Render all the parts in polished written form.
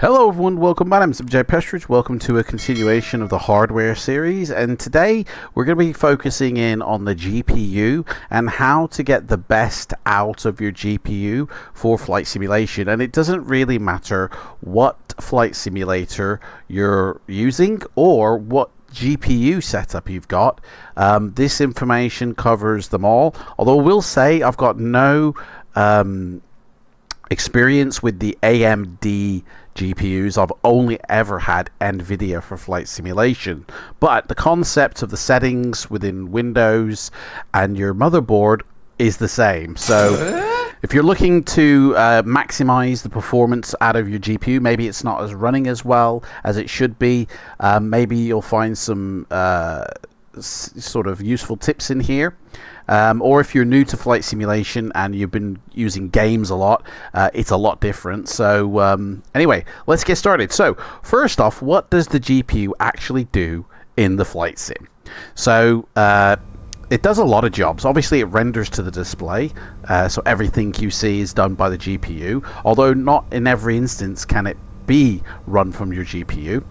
Hello everyone, welcome. My name is Jay Pestridge. Welcome to a continuation of the hardware series, and today we're going to be focusing in on the GPU and how to get the best out of your GPU for flight simulation. And it doesn't really matter what flight simulator you're using or what GPU setup you've got. This information covers them all, although I will say I've got no experience with the AMD GPUs. I've only ever had Nvidia for flight simulation, but the concept of the settings within Windows and your motherboard is the same. So if you're looking to maximize the performance out of your GPU, maybe it's not as running as well as it should be, maybe you'll find some sort of useful tips in here. Or if you're new to flight simulation and you've been using games a lot, it's a lot different. So anyway, let's get started. So first off, what does the GPU actually do in the flight sim? So it does a lot of jobs. Obviously it renders to the display, so everything you see is done by the GPU, although not in every instance can it be run from your GPU.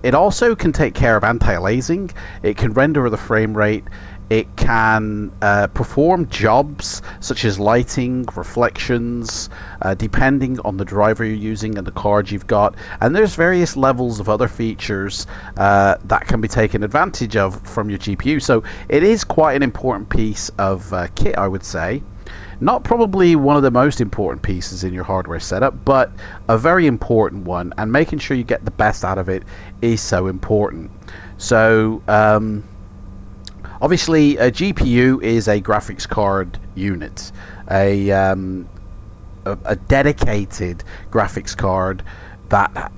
It also can take care of anti-aliasing. It can render the frame rate. It can perform jobs such as lighting, reflections, depending on the driver you're using and the card you've got. And there's various levels of other features that can be taken advantage of from your GPU. So it is quite an important piece of kit, I would say. Not probably one of the most important pieces in your hardware setup, but a very important one, and making sure you get the best out of it is so important. So obviously a GPU is a graphics card unit, a dedicated graphics card that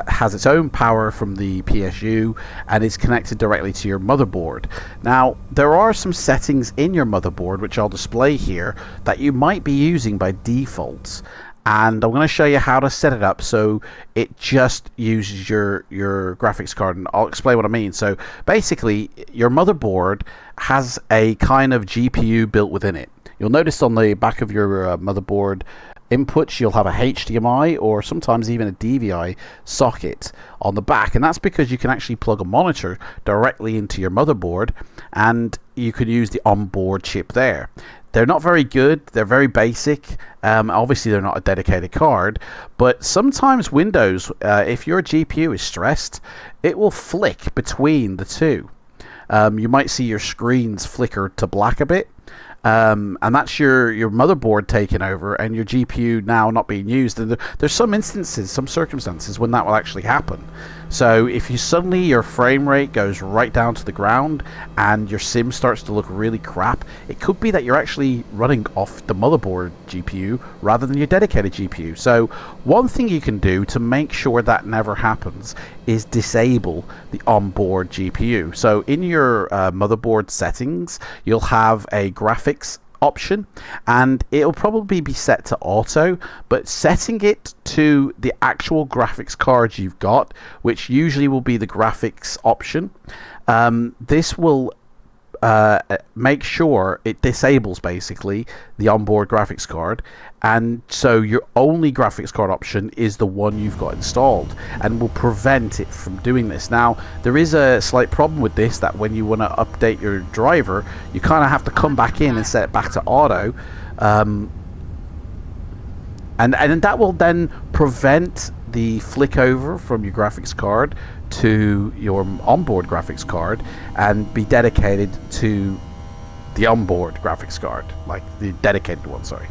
has its own power from the PSU and is connected directly to your motherboard. Now, there are some settings in your motherboard, which I'll display here, that you might be using by default. And I'm going to show you how to set it up so it just uses your graphics card, and I'll explain what I mean. So basically, your motherboard has a kind of GPU built within it. You'll notice on the back of your motherboard inputs, you'll have a HDMI or sometimes even a DVI socket on the back, and that's because you can actually plug a monitor directly into your motherboard and you could use the onboard chip there. They're not very good, they're very basic. Obviously they're not a dedicated card, but sometimes Windows, if your GPU is stressed, it will flick between the two. You might see your screens flicker to black a bit. And that's your motherboard taking over and your GPU now not being used. And there's some instances, some circumstances when that will actually happen. So if you suddenly your frame rate goes right down to the ground and your sim starts to look really crap, it could be that you're actually running off the motherboard GPU rather than your dedicated GPU. So one thing you can do to make sure that never happens is disable the onboard GPU. So in your motherboard settings, you'll have a graphics option, and it'll probably be set to auto, but setting it to the actual graphics card you've got, which usually will be the graphics option, this will make sure it disables basically the onboard graphics card, and so your only graphics card option is the one you've got installed, and will prevent it from doing this. Now, there is a slight problem with this, that when you want to update your driver, you kind of have to come back in and set it back to auto, and that will then prevent the flick over from your graphics card to your onboard graphics card and be dedicated to the onboard graphics card, like the dedicated one, sorry.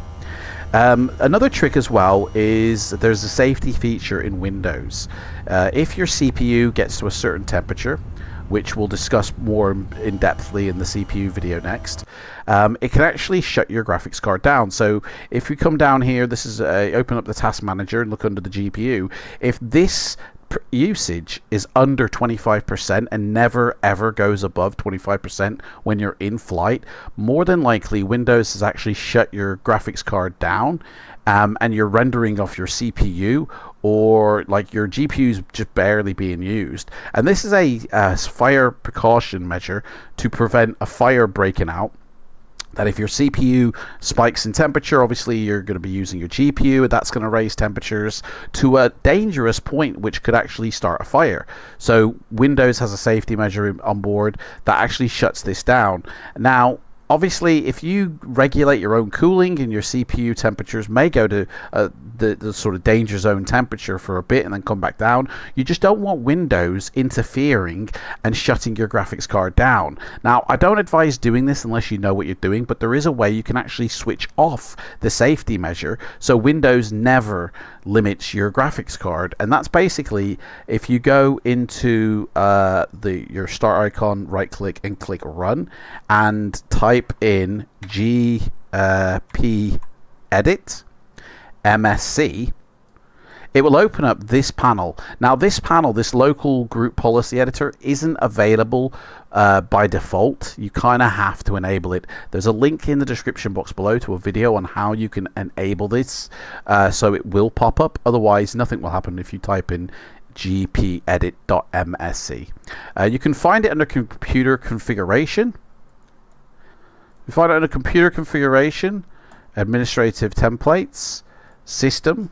Another trick as well is there's a safety feature in Windows. If your CPU gets to a certain temperature, which we'll discuss more in depthly in the CPU video next, it can actually shut your graphics card down. So if you come down here, this is open up the task manager and look under the GPU. If this usage is under 25% and never ever goes above 25% when you're in flight, more than likely Windows has actually shut your graphics card down, and you're rendering off your CPU, or like your GPU's just barely being used. And this is a fire precaution measure to prevent a fire breaking out that if your CPU spikes in temperature, obviously you're going to be using your GPU, and that's going to raise temperatures to a dangerous point which could actually start a fire. So Windows has a safety measure on board that actually shuts this down. Now, obviously, if you regulate your own cooling and your CPU temperatures may go to the sort of danger zone temperature for a bit and then come back down, you just don't want Windows interfering and shutting your graphics card down. Now, I don't advise doing this unless you know what you're doing, but there is a way you can actually switch off the safety measure so Windows never limits your graphics card. And that's basically, if you go into your start icon, right click and click run and type in GP edit MSC, it will open up this panel. Now this panel, this local group policy editor, isn't available by default. You kind of have to enable it. There's a link in the description box below to a video on how you can enable this, so it will pop up. Otherwise nothing will happen if you type in gpedit.msc. You can find it under computer configuration. You find it under computer configuration, administrative templates, system,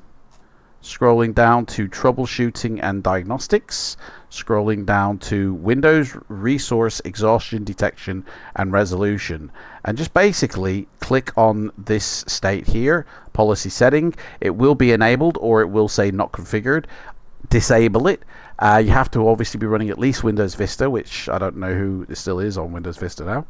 scrolling down to troubleshooting and diagnostics, scrolling down to Windows resource exhaustion detection and resolution, and just basically click on this state here, policy setting. It will be enabled or it will say not configured. Disable it. You have to obviously be running at least Windows Vista, which I don't know who still is on Windows Vista now.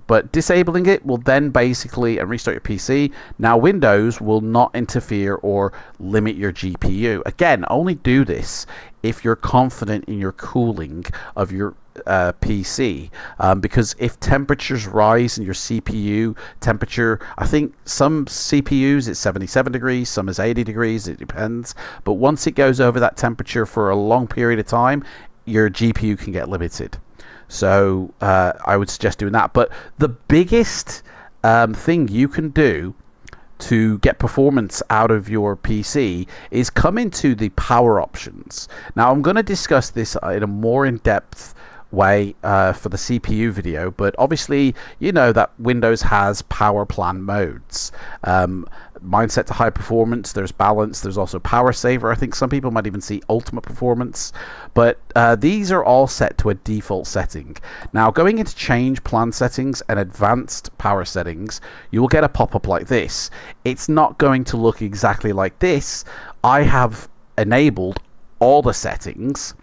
But disabling it will then basically, and restart your PC. Now Windows will not interfere or limit your GPU. Again, only do this if you're confident in your cooling of your PC, because if temperatures rise in your CPU temperature, I think some CPUs it's 77 degrees, some is 80 degrees, it depends, but once it goes over that temperature for a long period of time, your GPU can get limited. So I would suggest doing that. But the biggest thing you can do to get performance out of your PC is come into the power options. Now I'm going to discuss this in a more in-depth way for the CPU video, but obviously you know that Windows has power plan modes. Mine set to high performance, there's balance, there's also power saver. I think some people might even see ultimate performance, but these are all set to a default setting. Now going into change plan settings and advanced power settings, you will get a pop-up like this. It's not going to look exactly like this. I have enabled all the settings.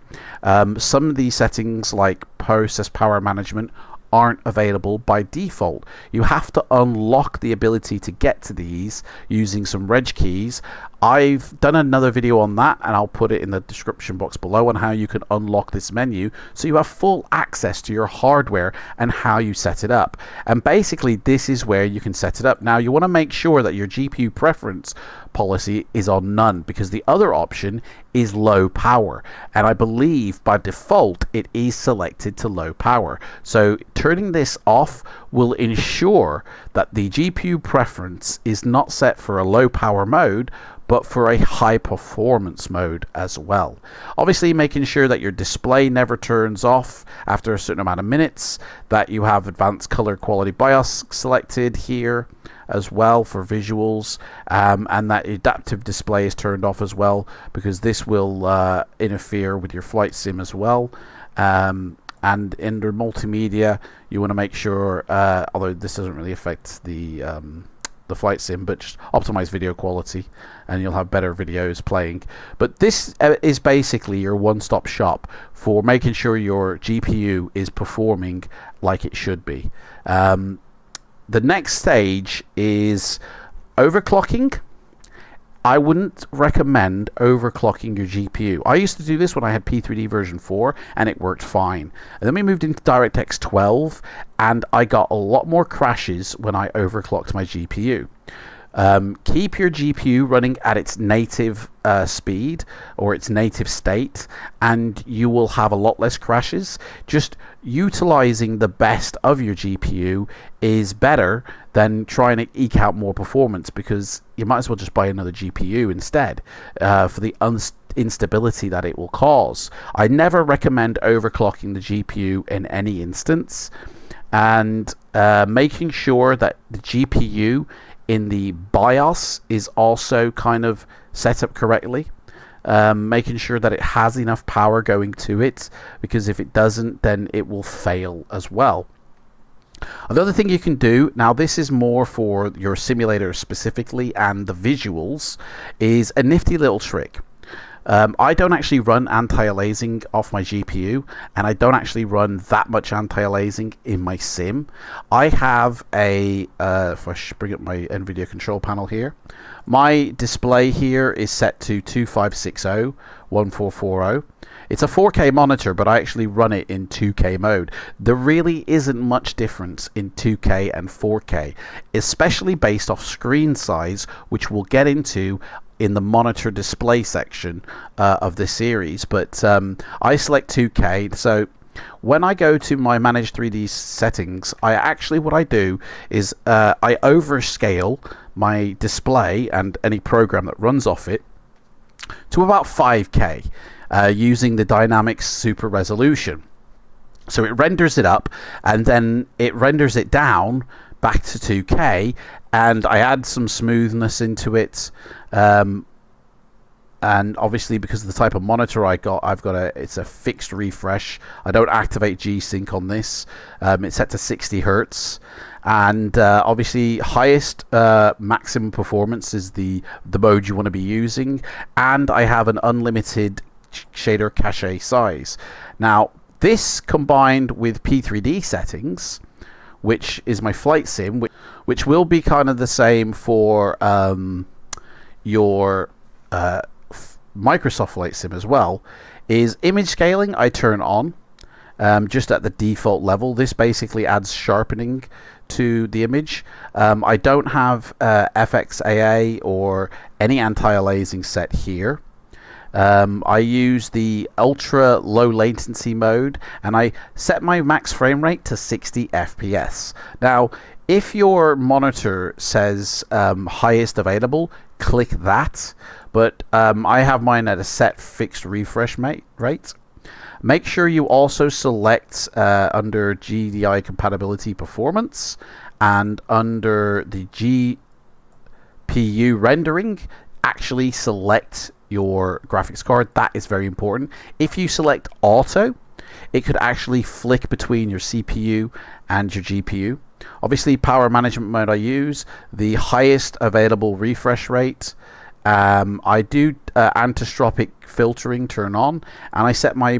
Some of these settings like process power management aren't available by default. You have to unlock the ability to get to these using some reg keys. I've done another video on that and I'll put it in the description box below on how you can unlock this menu so you have full access to your hardware and how you set it up. And basically this is where you can set it up. Now you want to make sure that your GPU preference policy is on none, because the other option is low power, and I believe by default it is selected to low power. So turning this off will ensure that the GPU preference is not set for a low power mode but for a high performance mode as well. Obviously making sure that your display never turns off after a certain amount of minutes, that you have advanced color quality BIOS selected here as well for visuals, and that adaptive display is turned off as well, because this will interfere with your FLIGHTSIM as well. And under multimedia you want to make sure, although this doesn't really affect the FLIGHTSIM, but just optimize video quality and you'll have better videos playing. But this is basically your one-stop shop for making sure your GPU is performing like it should be. The next stage is overclocking. I wouldn't recommend overclocking your GPU. I used to do this when I had P3D version 4 and it worked fine. And then we moved into DirectX 12 and I got a lot more crashes when I overclocked my GPU. Keep your GPU running at its native speed or its native state and you will have a lot less crashes. Just utilizing the best of your GPU is better than trying to eke out more performance, because you might as well just buy another GPU instead for the instability that it will cause. I never recommend overclocking the GPU in any instance. and making sure that the GPU in the BIOS is also kind of set up correctly. Making sure that it has enough power going to it, because if it doesn't, then it will fail as well. Another thing you can do, now this is more for your simulator specifically and the visuals, is a nifty little trick. I don't actually run anti-aliasing off my GPU, and I don't actually run that much anti-aliasing in my sim. I have a, if I should bring up my Nvidia control panel here, my display here is set to 2560 1440. It's a 4K monitor, but I actually run it in 2K mode. There really isn't much difference in 2K and 4K, especially based off screen size, which we'll get into in the monitor display section of this series. But I select 2K, so when I go to my manage 3D settings, what I do is I overscale my display and any program that runs off it to about 5K using the dynamic super resolution. So it renders it up and then it renders it down back to 2K, and I add some smoothness into it. And obviously, because of the type of monitor it's a fixed refresh. I don't activate G-Sync on this. It's set to 60 Hertz. And obviously, highest maximum performance is the mode you want to be using. And I have an unlimited shader cache size. Now, this combined with P3D settings, which is my FLIGHTSIM, which will be kind of the same for your Microsoft FLIGHTSIM as well, is image scaling I turn on just at the default level. This basically adds sharpening to the image. I don't have FXAA or any anti-aliasing set here. I use the ultra low latency mode, and I set my max frame rate to 60 FPS. Now, if your monitor says highest available, click that, but I have mine at a set fixed refresh rate. Make sure you also select under GDI compatibility performance and under the GPU rendering, actually select your graphics card. That is very important. If you select auto, it could actually flick between your CPU and your GPU. Obviously, power management mode I use the highest available refresh rate. I do anisotropic filtering turn on, and I set my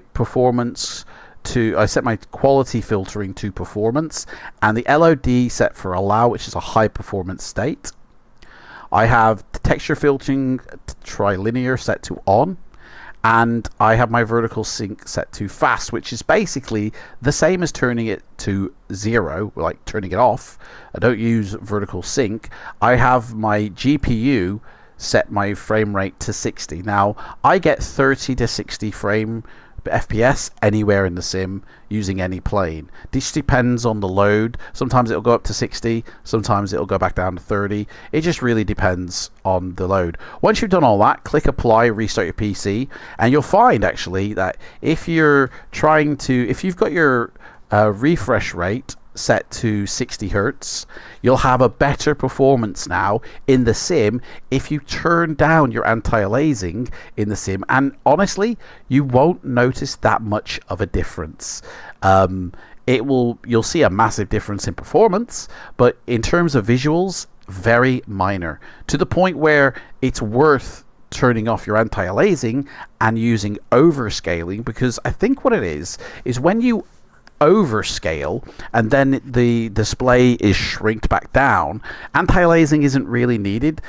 quality filtering to performance, and the LOD set for allow, which is a high performance state. I have the texture filtering trilinear set to on, and I have my vertical sync set to fast, which is basically the same as turning it to 0, like turning it off. I don't use vertical sync. I have my GPU set my frame rate to 60. Now, I get 30 to 60 frame FPS anywhere in the sim using any plane. This depends on the load. Sometimes it'll go up to 60, sometimes it'll go back down to 30. It just really depends on the load. Once you've done all that, click apply, restart your PC, and you'll find actually that if you've got your refresh rate set to 60 Hertz, you'll have a better performance now in the sim if you turn down your anti-aliasing in the sim, and honestly, you won't notice that much of a difference. You'll see a massive difference in performance, but in terms of visuals, very minor, to the point where it's worth turning off your anti-aliasing and using overscaling, because I think what it is when you overscale and then the display is shrinked back down, anti-aliasing isn't really needed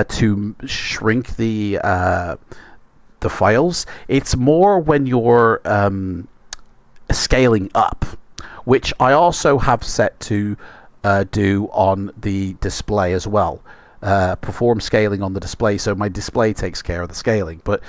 to shrink the files. It's more when you're scaling up, which I also have set to do on the display as well. Perform scaling on the display, so my display takes care of the scaling. But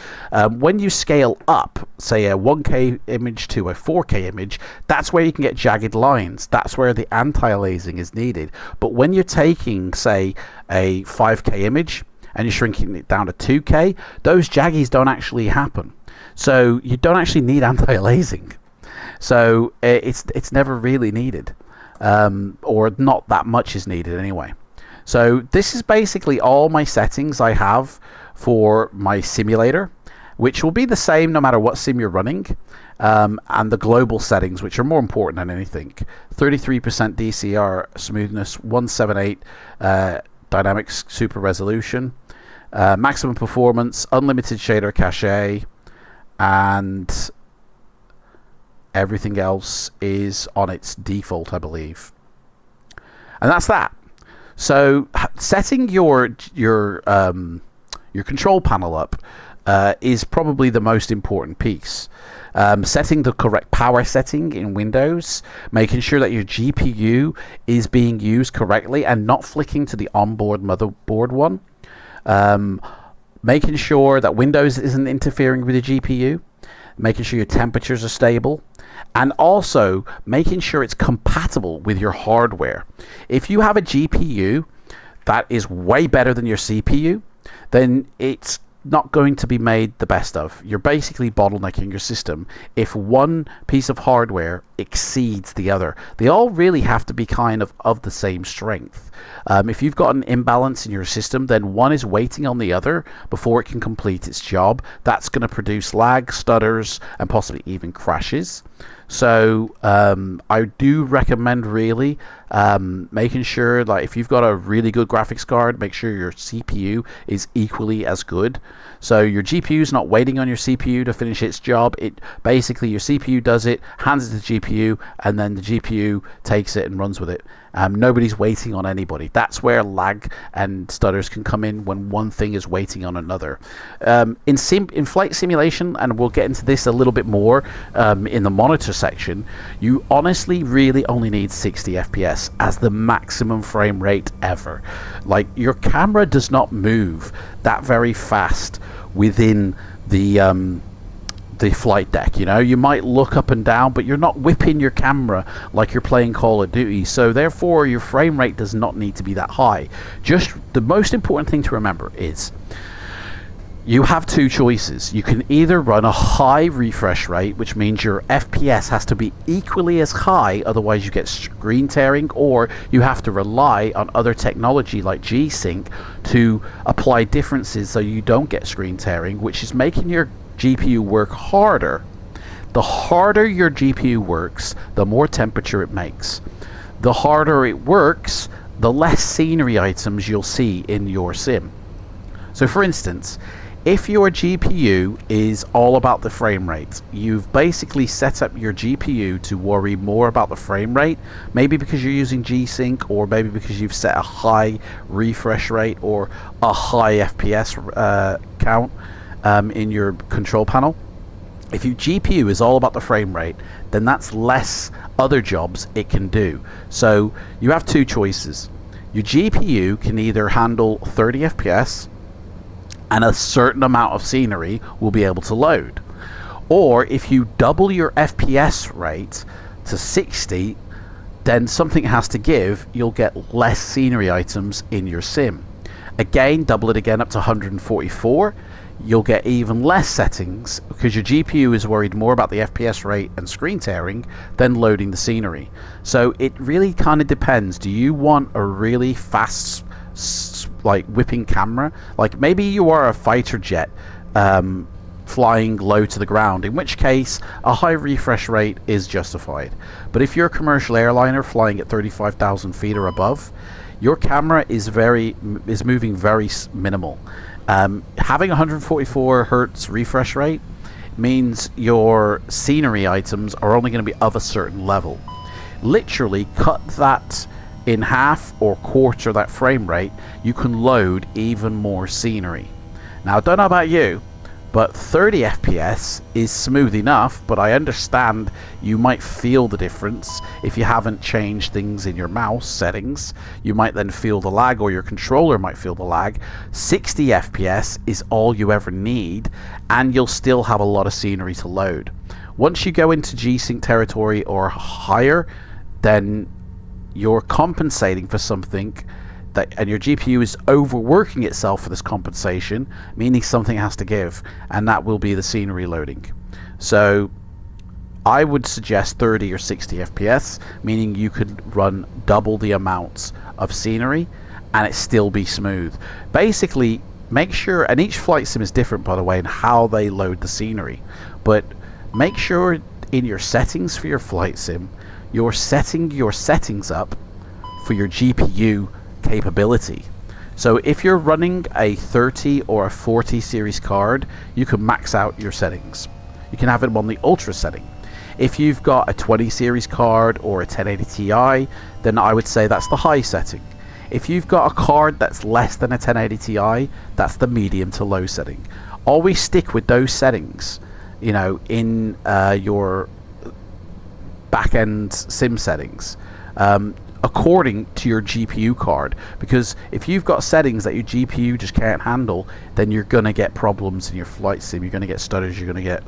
when you scale up, say a 1K image to a 4K image, that's where you can get jagged lines. That's where the anti-aliasing is needed. But when you're taking, say, a 5K image and you're shrinking it down to 2K, those jaggies don't actually happen. So you don't actually need anti-aliasing. So it's never really needed. or not that much is needed anyway. So this is basically all my settings I have for my simulator, which will be the same no matter what sim you're running, and the global settings, which are more important than anything. 33% DCR smoothness, 178 dynamic super resolution, maximum performance, unlimited shader cache, and everything else is on its default, I believe. And that's that. So setting your control panel up is probably the most important piece. Setting the correct power setting in Windows, making sure that your GPU is being used correctly and not flicking to the onboard motherboard one. Making sure that Windows isn't interfering with the GPU. Making sure your temperatures are stable. And also making sure it's compatible with your hardware. If you have a GPU that is way better than your CPU, then it's not going to be made the best of. You're basically bottlenecking your system if one piece of hardware exceeds the other. They all really have to be kind of the same strength. If you've got an imbalance in your system, then one is waiting on the other before it can complete its job. That's going to produce lag, stutters, and possibly even crashes. So I do recommend really making sure that if you've got a really good graphics card, make sure your CPU is equally as good. So your GPU is not waiting on your CPU to finish its job. It basically, your CPU does it, hands it to the GPU, and then the GPU takes it and runs with it. Nobody's waiting on anybody. That's where lag and stutters can come in, when one thing is waiting on another. In flight simulation, and we'll get into this a little bit more in the monitor section, you honestly really only need 60 FPS as the maximum frame rate ever. Like, your camera does not move that very fast within the flight deck. You know, you might look up and down, but you're not whipping your camera like you're playing Call of Duty, so therefore your frame rate does not need to be that high. Just the most important thing to remember is you have two choices. You can either run a high refresh rate, which means your FPS has to be equally as high, otherwise you get screen tearing, or you have to rely on other technology like G-Sync to apply differences so you don't get screen tearing, which is making your GPU work harder. The harder your GPU works, the more temperature it makes. The harder it works, the less scenery items you'll see in your sim. So for instance, if your GPU is all about the frame rate, you've basically set up your GPU to worry more about the frame rate, maybe because you're using G-Sync, or maybe because you've set a high refresh rate or a high FPS count in your control panel. If your GPU is all about the frame rate, then that's less other jobs it can do. So you have two choices. Your GPU can either handle 30 FPS and a certain amount of scenery will be able to load, or if you double your FPS rate to 60, then something has to give. You'll get less scenery items in your sim. Again, double it again up to 144. You'll get even less settings because your GPU is worried more about the FPS rate and screen tearing than loading the scenery. So it really kind of depends. Do you want a really fast, like, whipping camera? Like, maybe you are a fighter jet flying low to the ground, in which case a high refresh rate is justified. But if you're a commercial airliner flying at 35,000 feet or above, your camera is moving very minimal. Having 144 hertz refresh rate means your scenery items are only going to be of a certain level. Literally cut that in half or quarter that frame rate, you can load even more scenery. Now, I don't know about you, but 30 FPS is smooth enough, but I understand you might feel the difference if you haven't changed things in your mouse settings. You might then feel the lag, or your controller might feel the lag. 60 FPS is all you ever need, and you'll still have a lot of scenery to load. Once you go into G-Sync territory or higher, then you're compensating for something and your GPU is overworking itself for this compensation, meaning something has to give, and that will be the scenery loading. So I would suggest 30 or 60 FPS, meaning you could run double the amounts of scenery and it still be smooth. Basically, make sure, and each flight sim is different by the way in how they load the scenery, but make sure in your settings for your flight sim, you're setting your settings up for your GPU capability. So if you're running a 30 or a 40 series card, you can max out your settings. You can have it on the ultra setting. If you've got a 20 series card or a 1080 Ti, then I would say that's the high setting. If you've got a card that's less than a 1080 Ti, that's the medium to low setting. Always stick with those settings, you know, in your back-end sim settings, according to your GPU card, because if you've got settings that your GPU just can't handle, then you're going to get problems in your flight sim. You're going to get stutters, you're going to get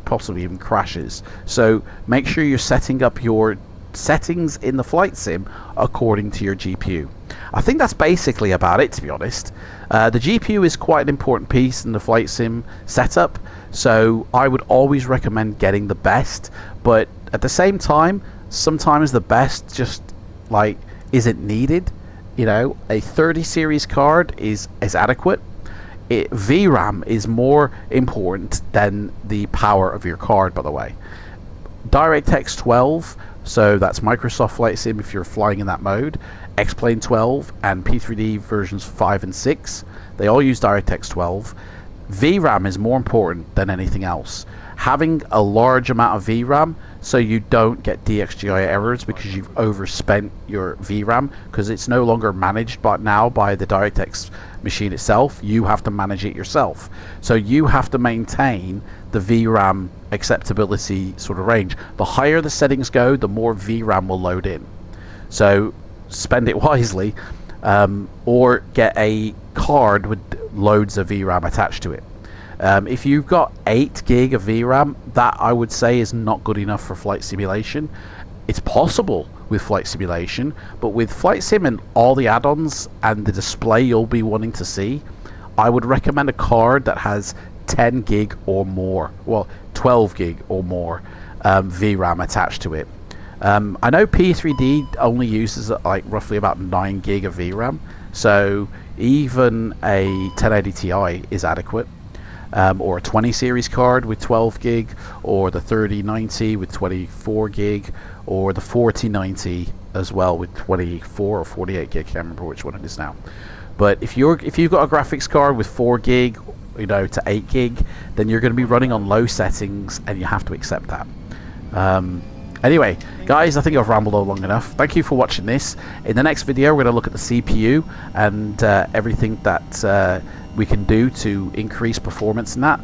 possibly even crashes. So make sure you're setting up your settings in the flight sim according to your GPU. I think that's basically about it, to be honest. The GPU is quite an important piece in the flight sim setup, so I would always recommend getting the best, but at the same time, sometimes the best just like isn't needed. You know, a 30 series card is adequate. VRAM is more important than the power of your card, by the way. DirectX 12, so that's Microsoft Flight Sim if you're flying in that mode, X-Plane 12 and P3D versions 5 and 6, they all use DirectX 12. VRAM is more important than anything else. Having a large amount of VRAM so you don't get DXGI errors because you've overspent your VRAM, because it's no longer managed now by the DirectX machine itself. You have to manage it yourself. So you have to maintain the VRAM acceptability sort of range. The higher the settings go, the more VRAM will load in. So spend it wisely, or get a card with loads of VRAM attached to it. If you've got 8 gig of VRAM, that I would say is not good enough for flight simulation. It's possible with flight simulation, but with flight sim and all the add-ons and the display you'll be wanting to see, I would recommend a card that has 10 gig or more, well 12 gig or more VRAM attached to it. I know P3D only uses like roughly about 9 gig of VRAM, so even a 1080 Ti is adequate. Or a 20 series card with 12 gig, or the 3090 with 24 gig, or the 4090 as well with 24 or 48 gig. I can't remember which one it is now. But if you've got a graphics card with 4 gig, you know, to 8 gig, then you're going to be running on low settings, and you have to accept that. Anyway, guys, I think I've rambled on long enough. Thank you for watching this. In the next video, we're going to look at the CPU and everything that we can do to increase performance in that.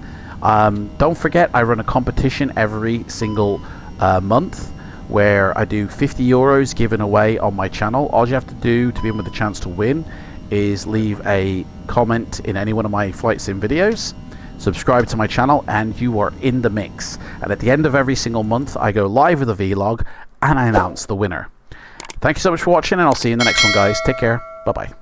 Don't forget, I run a competition every single month where I do 50 euros given away on my channel. All you have to do to be in with a chance to win is leave a comment in any one of my flight sim videos, subscribe to my channel, and you are in the mix. And at the end of every single month, I go live with a vlog and I announce the winner. Thank you so much for watching, and I'll see you in the next one, guys. Take care. Bye bye.